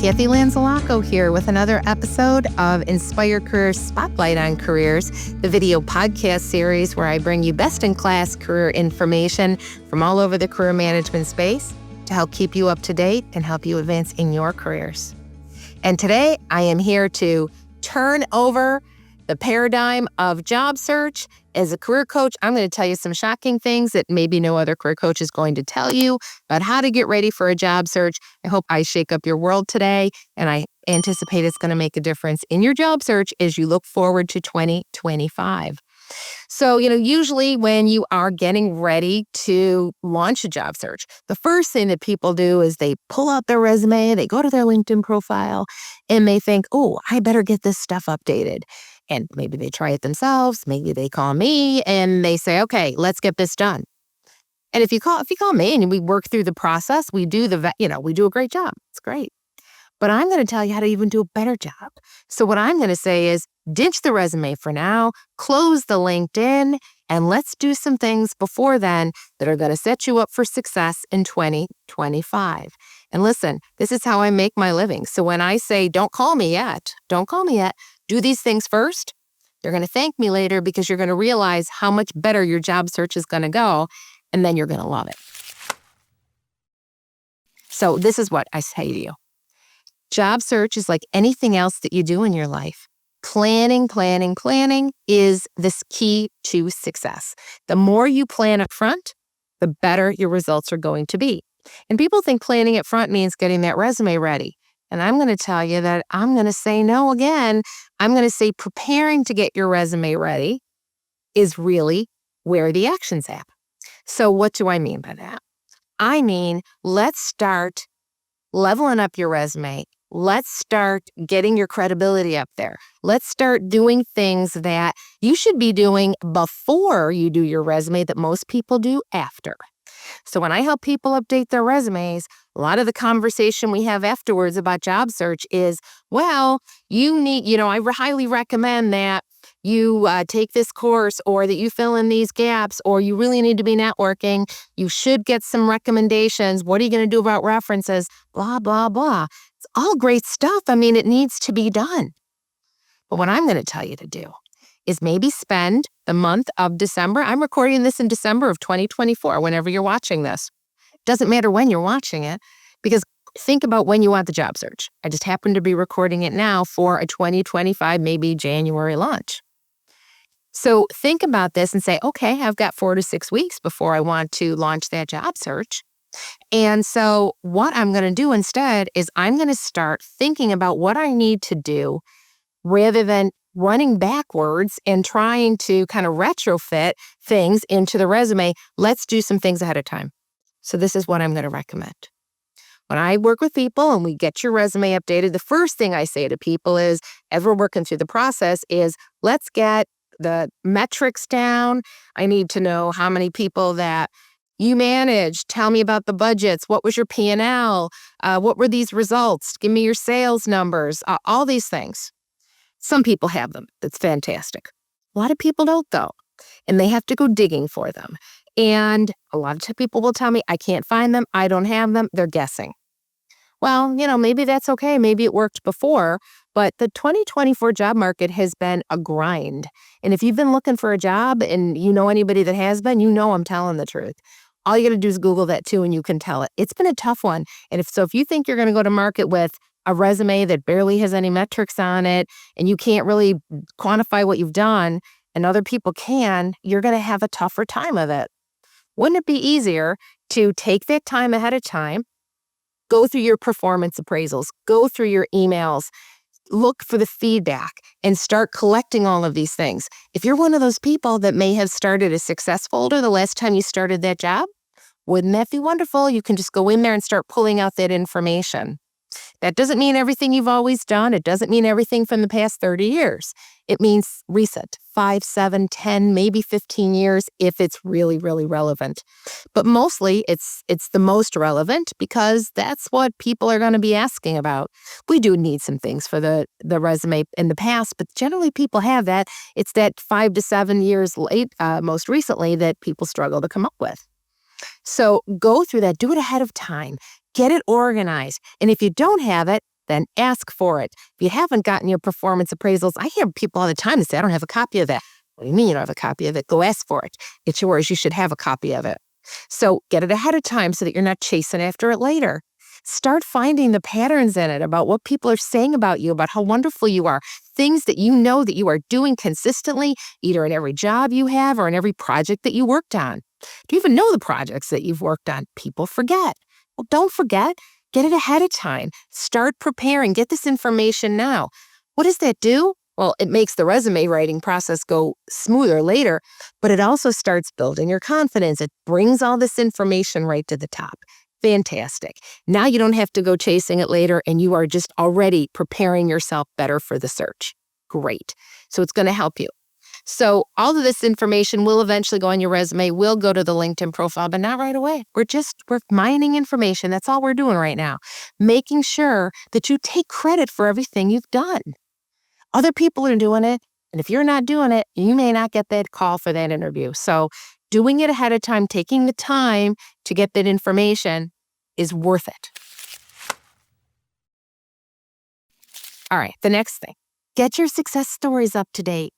Kathy Lanzalaco here with another episode of Inspire Careers Spotlight on Careers, the video podcast series where I bring you best-in-class career information from all over the career management space to help keep you up to date and help you advance in your careers. And today I am here to turn over the paradigm of job search. As a career coach, I'm going to tell you some shocking things that maybe no other career coach is going to tell you about how to get ready for a job search. I hope I shake up your world today, and I anticipate it's going to make a difference in your job search as you look forward to 2025. So, usually when you are getting ready to launch a job search, the first thing that people do is they pull out their resume, they go to their LinkedIn profile, and they think, oh, I better get this stuff updated. And maybe they try it themselves, maybe they call me and they say, okay, let's get this done. And if you call me and we work through the process, we do a great job. It's great. But I'm going to tell you how to even do a better job. So what I'm going to say is ditch the resume for now, close the LinkedIn, and let's do some things before then that are going to set you up for success in 2025. And listen, this is how I make my living. So when I say, don't call me yet, do these things first, you're going to thank me later because you're going to realize how much better your job search is going to go, and then you're going to love it. So this is what I say to you. Job search is like anything else that you do in your life. Planning is this key to success. The more you plan up front, the better your results are going to be. And people think planning up front means getting that resume ready. And I'm going to tell you that I'm going to say no again. I'm going to say preparing to get your resume ready is really where the action's at. So what do I mean by that? I mean, let's start leveling up your resume. Let's start getting your credibility up there. Let's start doing things that you should be doing before you do your resume that most people do after. So when I help people update their resumes, a lot of the conversation we have afterwards about job search is, well, I highly recommend that you take this course or that you fill in these gaps or you really need to be networking. You should get some recommendations. What are you going to do about references? Blah, blah, blah. It's all great stuff. I mean, it needs to be done. But what I'm going to tell you to do is maybe spend the month of December. I'm recording this in December of 2024, whenever you're watching this. Doesn't matter when you're watching it, because think about when you want the job search. I just happen to be recording it now for a 2025, maybe January launch. So think about this and say, okay, I've got 4 to 6 weeks before I want to launch that job search. And so what I'm going to do instead is I'm going to start thinking about what I need to do rather than running backwards and trying to kind of retrofit things into the resume. Let's do some things ahead of time. So this is what I'm going to recommend. When I work with people and we get your resume updated, the first thing I say to people is, as we're working through the process, is let's get the metrics down. I need to know how many people that you managed. Tell me about the budgets. What was your P&L? What were these results? Give me your sales numbers, all these things. Some people have them. That's fantastic. A lot of people don't, though, and they have to go digging for them. And a lot of people will tell me, I can't find them. I don't have them. They're guessing. Well, maybe that's okay. Maybe it worked before, but the 2024 job market has been a grind. And if you've been looking for a job and you know anybody that has been, I'm telling the truth. All you got to do is Google that too, and you can tell it. It's been a tough one. And if you think you're going to go to market with a resume that barely has any metrics on it, and you can't really quantify what you've done, and other people can, you're going to have a tougher time of it. Wouldn't it be easier to take that time ahead of time, go through your performance appraisals, go through your emails, look for the feedback, and start collecting all of these things? If you're one of those people that may have started a success folder the last time you started that job, wouldn't that be wonderful? You can just go in there and start pulling out that information. That doesn't mean everything you've always done. It doesn't mean everything from the past 30 years. It means recent, 5, 7, 10, maybe 15 years if it's really, really relevant. But mostly it's the most relevant because that's what people are going to be asking about. We do need some things for the resume in the past, but generally people have that. It's that 5 to 7 years late, most recently, that people struggle to come up with. So go through that, do it ahead of time, get it organized. And if you don't have it, then ask for it. If you haven't gotten your performance appraisals, I hear people all the time that say, I don't have a copy of that. What do you mean you don't have a copy of it? Go ask for it. It's yours. You should have a copy of it. So get it ahead of time so that you're not chasing after it later. Start finding the patterns in it about what people are saying about you, about how wonderful you are, things that you know that you are doing consistently, either in every job you have or in every project that you worked on. Do you even know the projects that you've worked on? People forget. Well, don't forget. Get it ahead of time. Start preparing. Get this information now. What does that do? Well, it makes the resume writing process go smoother later, but it also starts building your confidence. It brings all this information right to the top. Fantastic. Now you don't have to go chasing it later, and you are just already preparing yourself better for the search. Great. So it's going to help you. So all of this information will eventually go on your resume, will go to the LinkedIn profile, but not right away. We're mining information. That's all we're doing right now. Making sure that you take credit for everything you've done. Other people are doing it, and if you're not doing it, you may not get that call for that interview. So doing it ahead of time, taking the time to get that information is worth it. All right, the next thing, get your success stories up to date.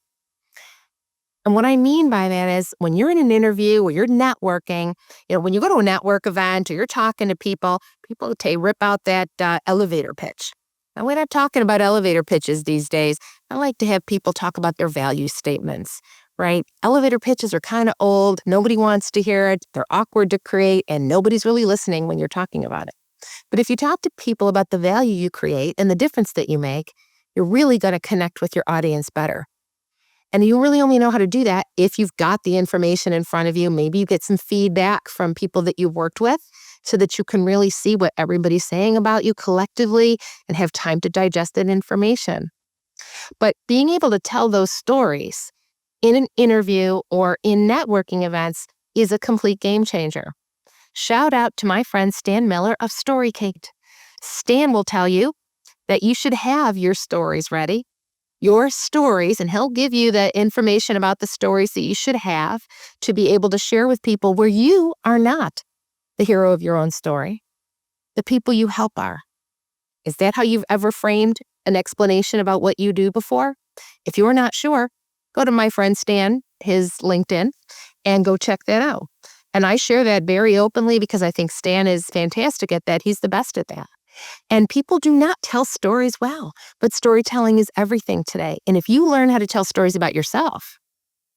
And what I mean by that is when you're in an interview or you're networking, when you go to a network event or you're talking to people rip out that elevator pitch. Now, we're not talking about elevator pitches these days. I like to have people talk about their value statements, right? Elevator pitches are kind of old. Nobody wants to hear it. They're awkward to create, and nobody's really listening when you're talking about it. But if you talk to people about the value you create and the difference that you make, you're really going to connect with your audience better. And you really only know how to do that if you've got the information in front of you. Maybe you get some feedback from people that you've worked with so that you can really see what everybody's saying about you collectively and have time to digest that information. But being able to tell those stories in an interview or in networking events is a complete game changer. Shout out to my friend Stan Miller of StoryKate. Stan will tell you that you should have your stories ready. Your stories, and he'll give you the information about the stories that you should have to be able to share with people where you are not the hero of your own story. The people you help are. Is that how you've ever framed an explanation about what you do before? If you're not sure, go to my friend Stan, his LinkedIn, and go check that out. And I share that very openly because I think Stan is fantastic at that. He's the best at that. And people do not tell stories well, but storytelling is everything today. And if you learn how to tell stories about yourself,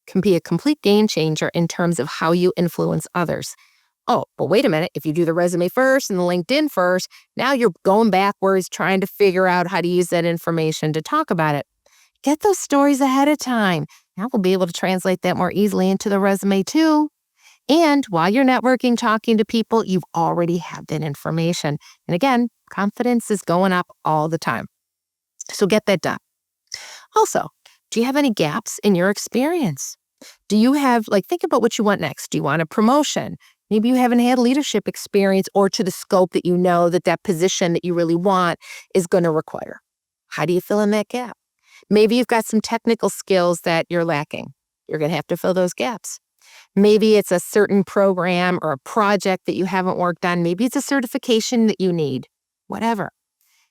it can be a complete game changer in terms of how you influence others. Oh, but wait a minute. If you do the resume first and the LinkedIn first, now you're going backwards trying to figure out how to use that information to talk about it. Get those stories ahead of time. Now we'll be able to translate that more easily into the resume too. And while you're networking, talking to people, you've already had that information. And again, confidence is going up all the time. So get that done. Also, do you have any gaps in your experience? Do you have, think about what you want next. Do you want a promotion? Maybe you haven't had leadership experience or to the scope that you know that position that you really want is going to require. How do you fill in that gap? Maybe you've got some technical skills that you're lacking. You're going to have to fill those gaps. Maybe it's a certain program or a project that you haven't worked on. Maybe it's a certification that you need. Whatever.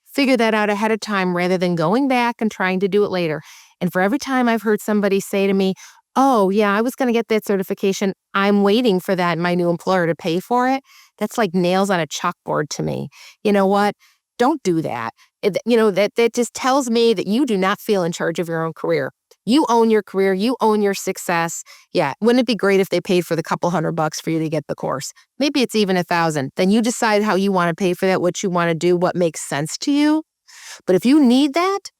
Figure that out ahead of time rather than going back and trying to do it later. And for every time I've heard somebody say to me, oh, yeah, I was going to get that certification. I'm waiting for my new employer to pay for it. That's like nails on a chalkboard to me. You know what? Don't do that. That just tells me that you do not feel in charge of your own career. You own your career. You own your success. Yeah. Wouldn't it be great if they paid for the couple $100 for you to get the course? Maybe it's even $1,000. Then you decide how you want to pay for that, what you want to do, what makes sense to you. But if you need that,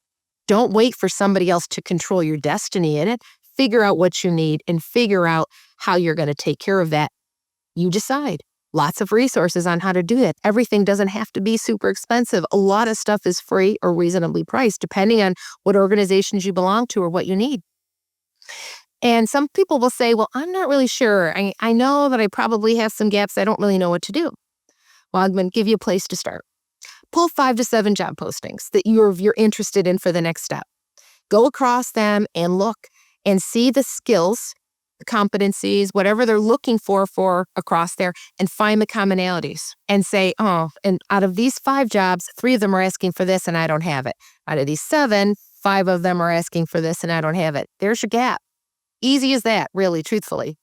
don't wait for somebody else to control your destiny in it. Figure out what you need and figure out how you're going to take care of that. You decide. Lots of resources on how to do that. Everything doesn't have to be super expensive. A lot of stuff is free or reasonably priced, depending on what organizations you belong to or what you need. And some people will say, well, I'm not really sure. I know that I probably have some gaps. I don't really know what to do. Well, I'm going to give you a place to start. Pull 5 to 7 job postings that you're interested in for the next step. Go across them and look and see the skills competencies, whatever they're looking for across there, and find the commonalities and say, oh, and out of these 5 jobs, 3 of them are asking for this and I don't have it. Out of these 7, 5 of them are asking for this and I don't have it. There's your gap. Easy as that, really, truthfully.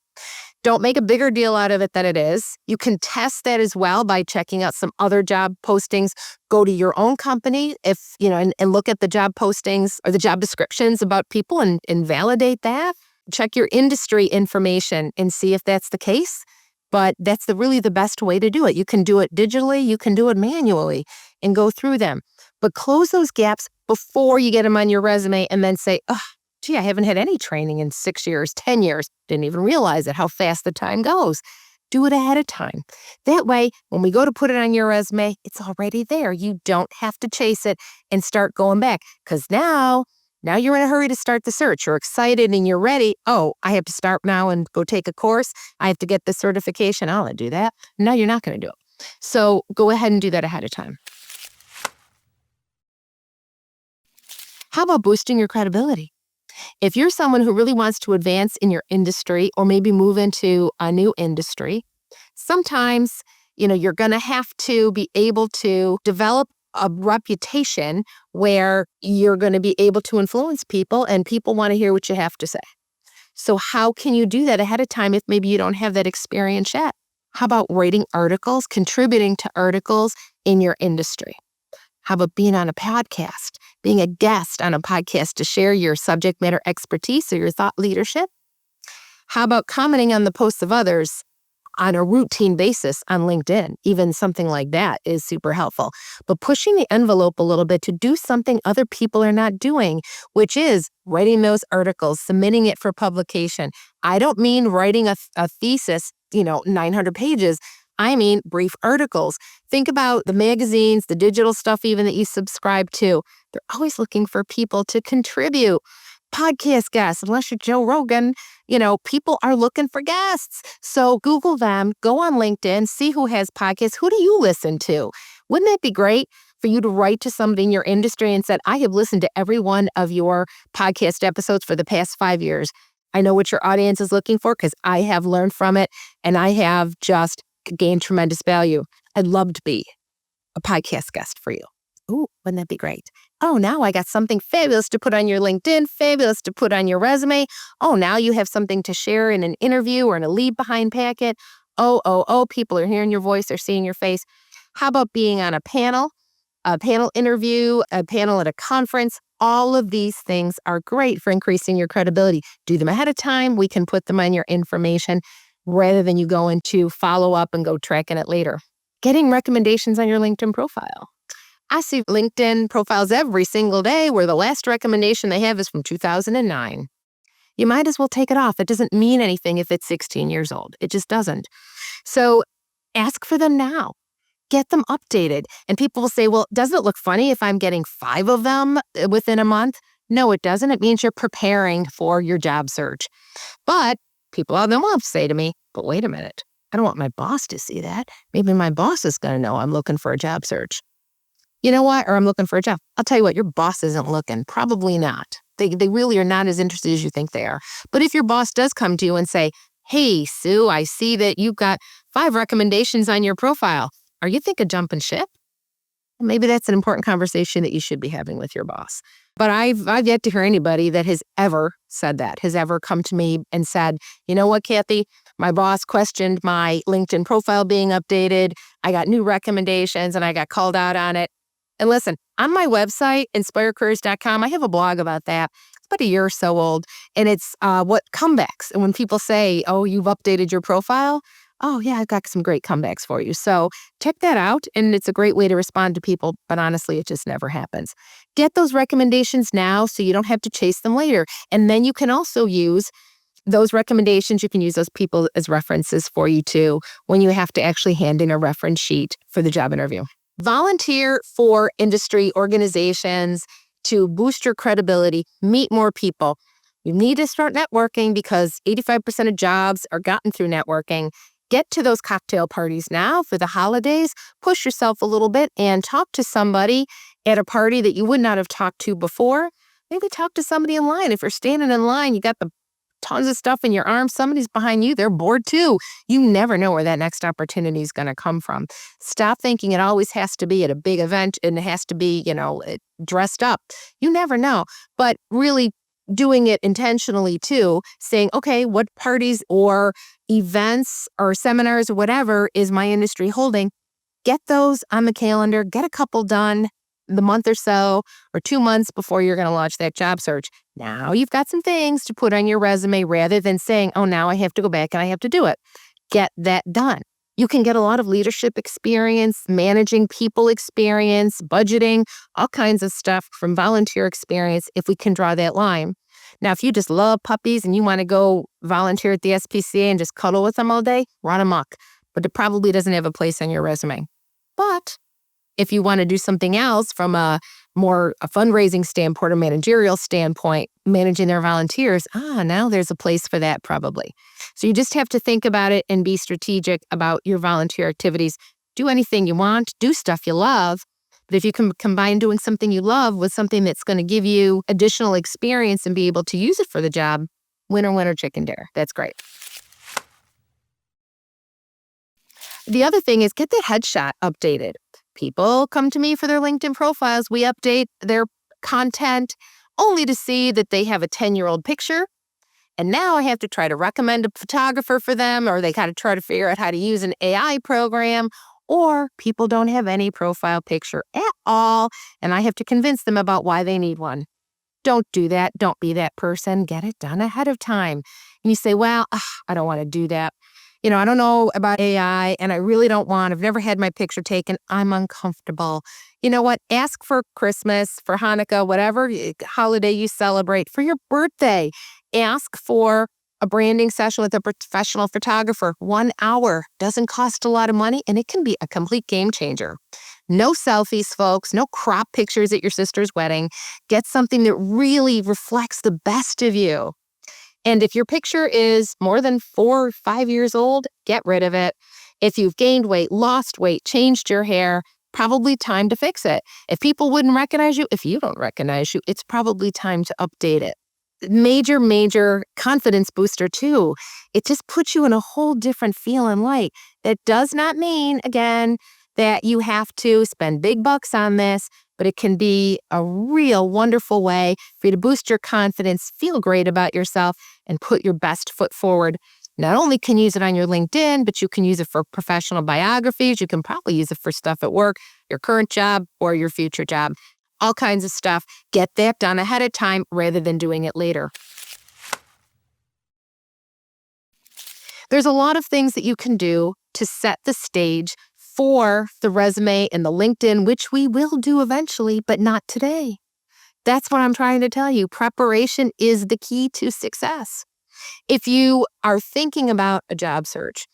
Don't make a bigger deal out of it than it is. You can test that as well by checking out some other job postings. Go to your own company and look at the job postings or the job descriptions about people and validate that. Check your industry information and see if that's the case. But that's really the best way to do it. You can do it digitally, you can do it manually and go through them. But close those gaps before you get them on your resume and then say, oh, gee, I haven't had any training in 6 years, 10 years. Didn't even realize it, how fast the time goes. Do it ahead of time. That way, when we go to put it on your resume, it's already there. You don't have to chase it and start going back. Because now you're in a hurry to start the search. You're excited and you're ready. Oh, I have to start now and go take a course. I have to get the certification. I'll do that. No, you're not going to do it. So go ahead and do that ahead of time. How about boosting your credibility? If you're someone who really wants to advance in your industry or maybe move into a new industry, sometimes, you're going to have to be able to develop a reputation where you're going to be able to influence people and people want to hear what you have to say. So how can you do that ahead of time if maybe you don't have that experience yet? How about writing articles, contributing to articles in your industry? How about being on a podcast, being a guest on a podcast to share your subject matter expertise or your thought leadership? How about commenting on the posts of others on a routine basis on LinkedIn? Even something like that is super helpful. But pushing the envelope a little bit to do something other people are not doing, which is writing those articles, submitting it for publication. I don't mean writing a thesis, 900 pages. I mean brief articles. Think about the magazines, the digital stuff even that you subscribe to. They're always looking for people to contribute. Podcast guests, unless you're Joe Rogan, people are looking for guests. So Google them, go on LinkedIn, see who has podcasts. Who do you listen to? Wouldn't that be great for you to write to somebody in your industry and said, I have listened to every one of your podcast episodes for the past 5 years. I know what your audience is looking for because I have learned from it and I have just gained tremendous value. I'd love to be a podcast guest for you. Ooh, wouldn't that be great? Oh, now I got something fabulous to put on your LinkedIn, fabulous to put on your resume. Oh, now you have something to share in an interview or in a leave behind packet. Oh, people are hearing your voice, they're seeing your face. How about being on a panel interview, a panel at a conference? All of these things are great for increasing your credibility. Do them ahead of time. We can put them on your information rather than you go into follow up and go tracking it later. Getting recommendations on your LinkedIn profile. I see LinkedIn profiles every single day where the last recommendation they have is from 2009. You might as well take it off. It doesn't mean anything if it's 16 years old. It just doesn't. So ask for them now. Get them updated. And people will say, well, doesn't it look funny if I'm getting 5 of them within a month? No, it doesn't. It means you're preparing for your job search. But people out there will say to me, but wait a minute. I don't want my boss to see that. Maybe my boss is going to know I'm looking for a job search. You know what? Or I'm looking for a job. I'll tell you what, your boss isn't looking. Probably not. They really are not as interested as you think they are. But if your boss does come to you and say, hey, Sue, I see that you've got 5 recommendations on your profile. Are you thinking jumping ship? Maybe that's an important conversation that you should be having with your boss. But I've yet to hear anybody that has ever said that, has ever come to me and said, you know what, Kathy, my boss questioned my LinkedIn profile being updated. I got new recommendations and I got called out on it. And listen, on my website, inspirecareers.com, I have a blog about that. It's about a year or so old. And it's what comebacks. And when people say, oh, you've updated your profile, oh, yeah, I've got some great comebacks for you. So check that out. And it's a great way to respond to people. But honestly, it just never happens. Get those recommendations now so you don't have to chase them later. And then you can also use those recommendations. You can use those people as references for you too when you have to actually hand in a reference sheet for the job interview. Volunteer for industry organizations to boost your credibility, meet more people. You need to start networking because 85% of jobs are gotten through networking. Get to those cocktail parties now for the holidays. Push yourself a little bit and talk to somebody at a party that you would not have talked to before. Maybe talk to somebody in line. If you're standing in line, you got the tons of stuff in your arms. Somebody's behind you. They're bored too. You never know where that next opportunity is going to come from. Stop thinking it always has to be at a big event and it has to be, dressed up. You never know. But really doing it intentionally too, saying, okay, what parties or events or seminars or whatever is my industry holding? Get those on the calendar, get a couple done the month or so or 2 months before you're going to launch that job search. Now you've got some things to put on your resume rather than saying, oh, now I have to go back and I have to do it. Get that done. You can get a lot of leadership experience, managing people experience, budgeting, all kinds of stuff from volunteer experience if we can draw that line. Now, if you just love puppies and you want to go volunteer at the SPCA and just cuddle with them all day, run amok. But it probably doesn't have a place on your resume. But if you want to do something else from a fundraising standpoint or managerial standpoint, managing their volunteers, now there's a place for that probably. So you just have to think about it and be strategic about your volunteer activities. Do anything you want, do stuff you love. But if you can combine doing something you love with something that's going to give you additional experience and be able to use it for the job, winner, winner, chicken dinner. That's great. The other thing is get that headshot updated. People come to me for their LinkedIn profiles. We update their content only to see that they have a 10-year-old picture. And now I have to try to recommend a photographer for them, or they got to try to figure out how to use an AI program, or people don't have any profile picture at all, and I have to convince them about why they need one. Don't do that. Don't be that person. Get it done ahead of time. And you say, well, I don't want to do that. I don't know about AI and I really don't want, I've never had my picture taken. I'm uncomfortable. You know what? Ask for Christmas, for Hanukkah, whatever holiday you celebrate, for your birthday. Ask for a branding session with a professional photographer. 1 hour doesn't cost a lot of money and it can be a complete game changer. No selfies, folks. No crop pictures at your sister's wedding. Get something that really reflects the best of you. And if your picture is more than 4 or 5 years old, get rid of it. If you've gained weight, lost weight, changed your hair, probably time to fix it. If people wouldn't recognize you, if you don't recognize you, it's probably time to update it. Major, major confidence booster too. It just puts you in a whole different feel and light. That does not mean, again, that you have to spend big bucks on this, but it can be a real wonderful way for you to boost your confidence, feel great about yourself, and put your best foot forward. Not only can you use it on your LinkedIn, but you can use it for professional biographies. You can probably use it for stuff at work, your current job, or your future job. All kinds of stuff. Get that done ahead of time rather than doing it later. There's a lot of things that you can do to set the stage for the resume and the LinkedIn, which we will do eventually, but not today. That's what I'm trying to tell you. Preparation is the key to success. If you are thinking about a job search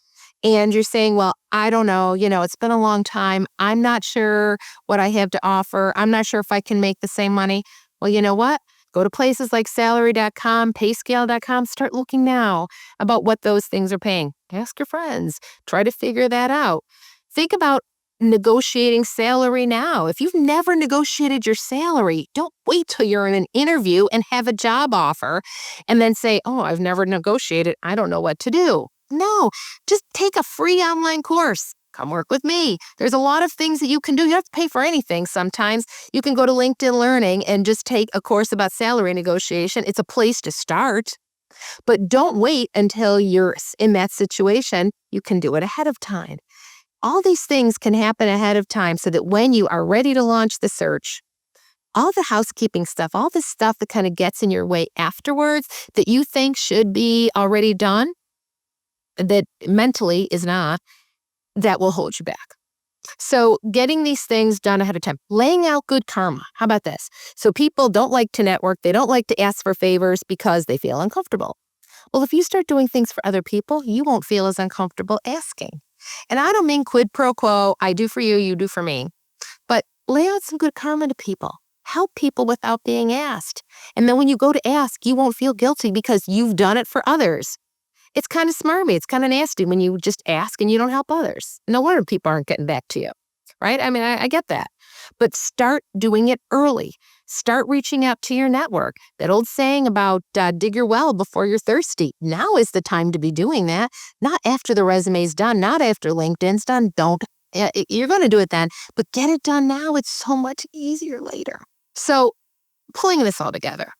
and you're saying, well, I don't know, it's been a long time. I'm not sure what I have to offer. I'm not sure if I can make the same money. Well, you know what? Go to places like salary.com, payscale.com. Start looking now about what those things are paying. Ask your friends. Try to figure that out. Think about negotiating salary now. If you've never negotiated your salary, don't wait till you're in an interview and have a job offer and then say, oh, I've never negotiated. I don't know what to do. No, just take a free online course. Come work with me. There's a lot of things that you can do. You don't have to pay for anything sometimes. You can go to LinkedIn Learning and just take a course about salary negotiation. It's a place to start. But don't wait until you're in that situation. You can do it ahead of time. All these things can happen ahead of time so that when you are ready to launch the search, all the housekeeping stuff, all the stuff that kind of gets in your way afterwards that you think should be already done, that mentally is not, that will hold you back. So getting these things done ahead of time, laying out good karma. How about this? So people don't like to network. They don't like to ask for favors because they feel uncomfortable. Well, if you start doing things for other people, you won't feel as uncomfortable asking. And I don't mean quid pro quo, I do for you, you do for me. But lay out some good karma to people. Help people without being asked. And then when you go to ask, you won't feel guilty because you've done it for others. It's kind of smarmy. It's kind of nasty when you just ask and you don't help others. No wonder people aren't getting back to you. right? I mean, I get that. But start doing it early. Start reaching out to your network. That old saying about dig your well before you're thirsty. Now is the time to be doing that, not after the resume's done, not after LinkedIn's done. Don't. You're going to do it then, but get it done now. It's so much easier later. So pulling this all together,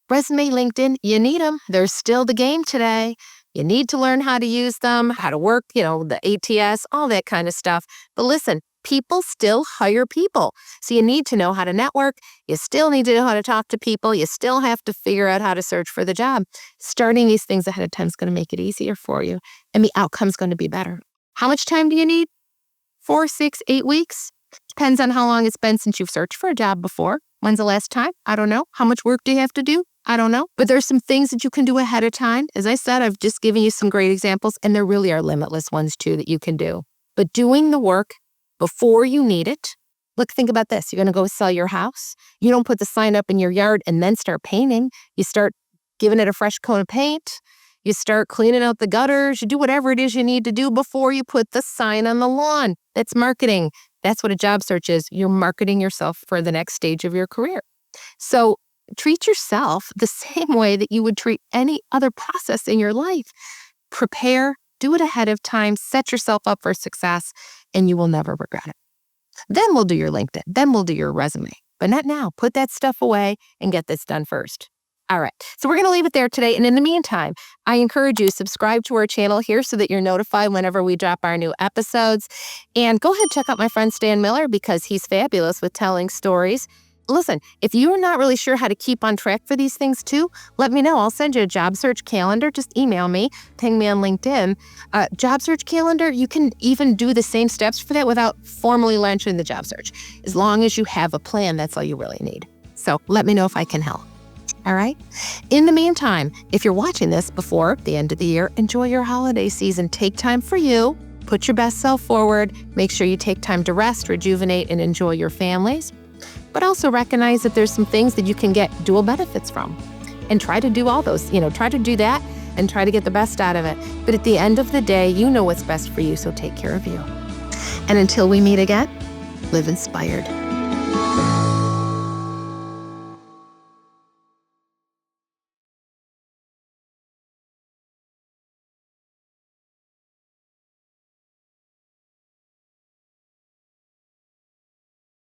resume, LinkedIn, you need them. They're still the game today. You need to learn how to use them, how to work, the ATS, all that kind of stuff. But listen, people still hire people. So you need to know how to network. You still need to know how to talk to people. You still have to figure out how to search for the job. Starting these things ahead of time is going to make it easier for you, and the outcome's going to be better. How much time do you need? 4, 6, 8 weeks? Depends on how long it's been since you've searched for a job before. When's the last time? I don't know. How much work do you have to do? I don't know. But there's some things that you can do ahead of time. As I said, I've just given you some great examples, and there really are limitless ones too that you can do. But doing the work before you need it. Look, think about this. You're going to go sell your house. You don't put the sign up in your yard and then start painting. You start giving it a fresh coat of paint. You start cleaning out the gutters. You do whatever it is you need to do before you put the sign on the lawn. That's marketing. That's what a job search is. You're marketing yourself for the next stage of your career. So treat yourself the same way that you would treat any other process in your life. Prepare, do it ahead of time, set yourself up for success, and you will never regret it. Then we'll do your LinkedIn. Then we'll do your resume. But not now. Put that stuff away and get this done first. All right, so we're going to leave it there today. And in the meantime, I encourage you to subscribe to our channel here so that you're notified whenever we drop our new episodes. And go ahead and check out my friend Stan Miller because he's fabulous with telling stories. Listen, if you're not really sure how to keep on track for these things too, let me know. I'll send you a job search calendar. Just email me, ping me on LinkedIn. Job search calendar, you can even do the same steps for that without formally launching the job search. As long as you have a plan, that's all you really need. So let me know if I can help. All right? In the meantime, if you're watching this before the end of the year, enjoy your holiday season. Take time for you. Put your best self forward. Make sure you take time to rest, rejuvenate, and enjoy your families. But also recognize that there's some things that you can get dual benefits from. And try to do all those. Try to do that and try to get the best out of it. But at the end of the day, you know what's best for you, so take care of you. And until we meet again, live inspired.